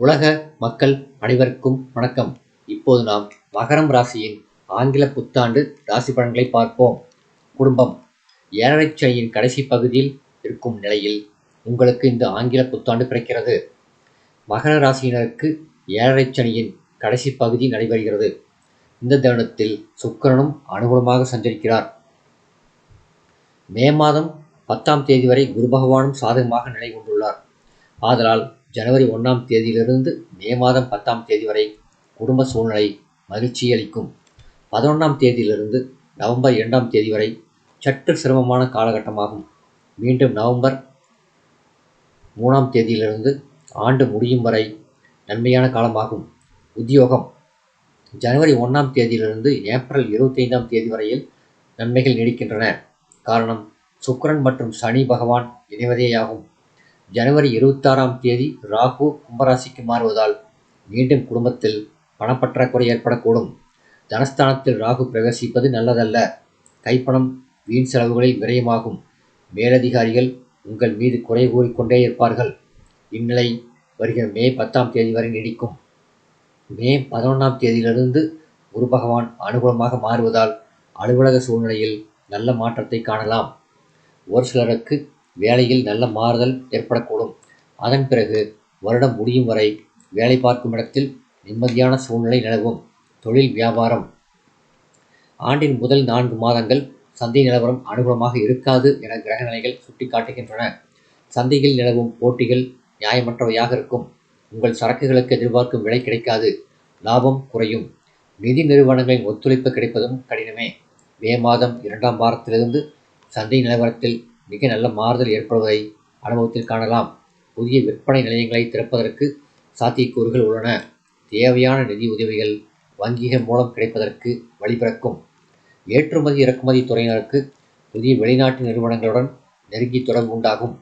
உலக மக்கள் அனைவருக்கும் வணக்கம். இப்போது நாம் மகரம் ராசியின் ஆங்கில புத்தாண்டு ராசி பலன்களை பார்ப்போம். குடும்பம். 7 சனியின் கடைசி பகுதியில் இருக்கும் நிலையில் உங்களுக்கு இந்த ஆங்கில புத்தாண்டு பிறக்கிறது. மகர ராசியினருக்கு 7 சனியின் கடைசி பகுதி நடைபெறுகிறது. இந்த தருணத்தில் சுக்கிரனும் அனுகூலமாக சஞ்சரிக்கிறார். மே மாதம் 10ஆம் தேதி வரை குரு பகவானும் சாதகமாக நிலை கொண்டுள்ளார். ஆதலால் ஜனவரி 1ஆம் தேதியிலிருந்து மே மாதம் 10ஆம் தேதி வரை குடும்ப சூழ்நிலை மகிழ்ச்சியை அளிக்கும். 11ஆம் தேதியிலிருந்து நவம்பர் 2ஆம் தேதி வரை சற்று சிரமமான காலகட்டமாகும். மீண்டும் நவம்பர் 3ஆம் தேதியிலிருந்து ஆண்டு முடியும் வரை நன்மையான காலமாகும். உத்தியோகம். ஜனவரி 1ஆம் தேதியிலிருந்து ஏப்ரல் 25ஆம் தேதி வரையில் நன்மைகள் நீடிக்கின்றன. காரணம் சுக்கிரன் மற்றும் சனி பகவான் இணைவதேயாகும். ஜனவரி 26ஆம் தேதி ராகு கும்பராசிக்கு மாறுவதால் மீண்டும் குடும்பத்தில் பணப்பற்றாக்குறை ஏற்படக்கூடும். தனஸ்தானத்தில் ராகு பிரவேசிப்பது நல்லதல்ல. கைப்பணம் வீண் செலவுகளில் விரயமாகும். மேலதிகாரிகள் உங்கள் மீது குறை கூறிக்கொண்டே இருப்பார்கள். இந்நிலை வருகிற மே 10ஆம் தேதி வரை நீடிக்கும். மே 11ஆம் தேதியிலிருந்து குரு பகவான் அனுகூலமாக மாறுவதால் அலுவலக சூழ்நிலையில் நல்ல மாற்றத்தை காணலாம். ஒரு சிலருக்கு வேலையில் நல்ல மாறுதல் ஏற்படக்கூடும். அதன் பிறகு வருடம் முடியும் வரை வேலை பார்க்கும் இடத்தில் நிம்மதியான சூழ்நிலை நிலவும். தொழில் வியாபாரம். ஆண்டின் முதல் 4 மாதங்கள் சந்தை நிலவரம் அனுகூலமாக இருக்காது என கிரக நிலைகள் சுட்டிக்காட்டுகின்றன. சந்தையில் நிலவும் போட்டிகள் நியாயமற்றவையாக இருக்கும். உங்கள் சரக்குகளுக்கு எதிர்பார்க்கும் விலை கிடைக்காது. லாபம் குறையும். நிதி நிறுவனங்களின் ஒத்துழைப்பு கிடைப்பதும் கடினமே. மே மாதம் 2ஆம் வாரத்திலிருந்து சந்தை நிலவரத்தில் மிக நல்ல மாறுதல் ஏற்படுவதை அனுபவத்தில் காணலாம். புதிய விற்பனை நிலையங்களை திறப்பதற்கு சாத்தியக்கூறுகள் உள்ளன. தேவையான நிதி உதவிகள் வங்கிகள் மூலம் கிடைப்பதற்கு வழிபிறக்கும். ஏற்றுமதி இறக்குமதி துறையினருக்கு புதிய வெளிநாட்டு நிறுவனங்களுடன் நெருங்கி தொடர்பு உண்டாகும்.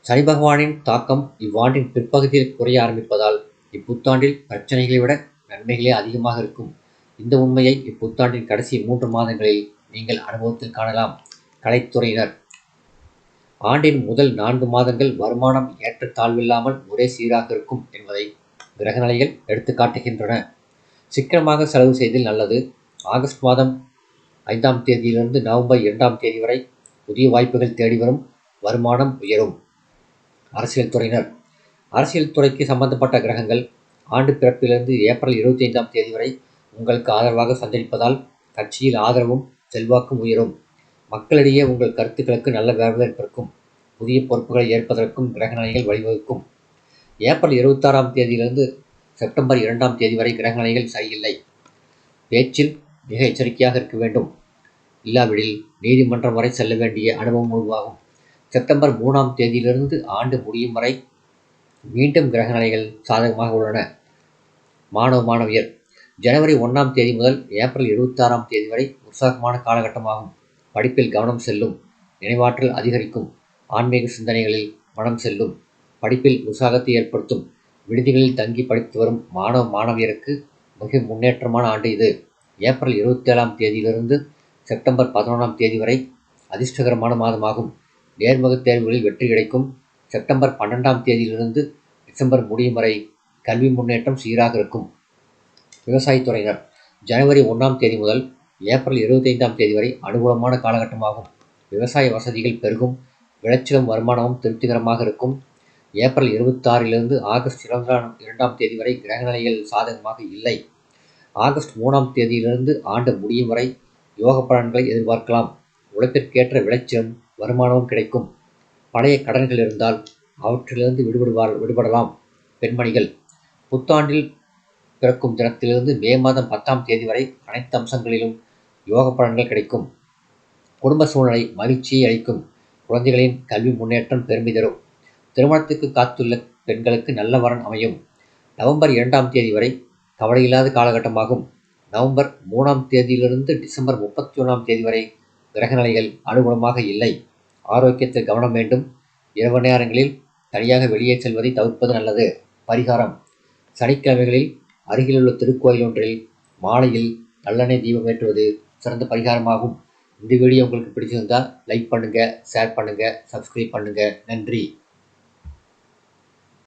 சனி பகவானின் தாக்கம் இவ்வாண்டின் பிற்பகுதியில் குறைய ஆரம்பிப்பதால் இப்புத்தாண்டில் பிரச்சனைகளை விட நன்மைகளே அதிகமாக இருக்கும். இந்த உண்மையை இப்புத்தாண்டின் கடைசி 3 மாதங்களில் நீங்கள் அனுபவத்தில் காணலாம். கலைத்துறையினர். ஆண்டின் முதல் 4 மாதங்கள் வருமானம் ஏற்றத்தாழ்வில்லாமல் ஒரே சீராக இருக்கும் என்பதை கிரகநிலைகள் எடுத்து காட்டுகின்றன. சிக்கனமாக செலவு செய்தல் நல்லது. ஆகஸ்ட் மாதம் 5ஆம் தேதியிலிருந்து நவம்பர் 2ஆம் தேதி வரை புதிய வாய்ப்புகள் தேடி வரும். வருமானம் உயரும். அரசியல் துறையினர். அரசியல் துறைக்கு சம்பந்தப்பட்ட கிரகங்கள் ஆண்டு பிறப்பிலிருந்து ஏப்ரல் 25ஆம் தேதி வரை உங்களுக்கு ஆதரவாக சஞ்சரிப்பதால் கட்சியில் ஆதரவும் செல்வாக்கும் உயரும். மக்களிடையே உங்கள் கருத்துக்களுக்கு நல்ல வரவேற்பு இருக்கும். புதிய பொறுப்புகளை ஏற்பதற்கும் கிரகநிலைகள் வழிவகுக்கும். ஏப்ரல் 26ஆம் தேதியிலிருந்து செப்டம்பர் 2ஆம் தேதி வரை கிரகநிலைகள் சரியில்லை. பேச்சில் மிக எச்சரிக்கையாக இருக்க வேண்டும். இல்லாவிடில் நீதிமன்றம் வரை செல்ல வேண்டிய அனுபவம் உருவாகும். செப்டம்பர் 3ஆம் தேதியிலிருந்து ஆண்டு முடியும் வரை மீண்டும் கிரகநிலைகள் சாதகமாக உள்ளன. மாணவ மாணவியர். ஜனவரி 1ஆம் தேதி முதல் ஏப்ரல் 26ஆம் தேதி வரை உற்சாகமான காலகட்டமாகும். படிப்பில் கவனம் செல்லும். நினைவாற்றல் அதிகரிக்கும். ஆன்மீக சிந்தனைகளில் மனம் செல்லும். படிப்பில் உற்சாகத்தை ஏற்படுத்தும். விடுதிகளில் தங்கி படித்து வரும் மாணவ மாணவியருக்கு மிக முன்னேற்றமான ஆண்டு இது. ஏப்ரல் 27ஆம் தேதியிலிருந்து செப்டம்பர் 11ஆம் தேதி வரை அதிர்ஷ்டகரமான மாதமாகும். நேர்முக தேர்வுகளில் வெற்றி கிடைக்கும். செப்டம்பர் 12ஆம் தேதியிலிருந்து டிசம்பர் முடியும் வரை கல்வி முன்னேற்றம் சீராக இருக்கும். விவசாயத்துறையினர். ஜனவரி 1ஆம் தேதி முதல் ஏப்ரல் 25ஆம் தேதி வரை அனுகூலமான காலகட்டமாகும். விவசாய வசதிகள் பெருகும். விளைச்சலும் வருமானமும் திருப்திகரமாக இருக்கும். ஏப்ரல் 26இலிருந்து ஆகஸ்ட் 22ஆம் தேதி வரை கிரகநிலைகள் சாதகமாக இல்லை. ஆகஸ்ட் 3ஆம் தேதியிலிருந்து ஆண்டு முடியும் வரை யோக பலன்களை எதிர்பார்க்கலாம். உழைப்பிற்கேற்ற விளைச்சலும் வருமானமும் கிடைக்கும். பழைய கடன்கள் இருந்தால் அவற்றிலிருந்து விடுபடலாம். பெண்மணிகள். புத்தாண்டில் பிறக்கும் தினத்திலிருந்து மே மாதம் 10ஆம் தேதி வரை அனைத்து அம்சங்களிலும் யோக பலன்கள் கிடைக்கும். குடும்ப சூழ்நிலை மகிழ்ச்சியை அளிக்கும். குழந்தைகளின் கல்வி முன்னேற்றம் பெருமை தரும். திருமணத்துக்கு காத்துள்ள பெண்களுக்கு நல்ல வரன் அமையும். நவம்பர் 2ஆம் தேதி வரை கவலையில்லாத காலகட்டமாகும். நவம்பர் 3ஆம் தேதியிலிருந்து டிசம்பர் 31ஆம் தேதி வரை கிரகநிலைகள் அனுகூலமாக இல்லை. ஆரோக்கியத்தில் கவனம் வேண்டும். இரவு நேரங்களில் தனியாக வெளியே செல்வதை தவிர்ப்பது நல்லது. பரிகாரம். சனிக்கிழமைகளில் அருகிலுள்ள திருக்கோயில் ஒன்றில் மாலையில் நல்லெண்ணெய் தீபம் ஏற்றுவது சிறந்த பரிகாரமாகும். இந்த வீடியோ உங்களுக்கு பிடிச்சிருந்தால் லைக் பண்ணுங்கள், ஷேர் பண்ணுங்கள், சப்ஸ்கிரைப் பண்ணுங்கள். நன்றி.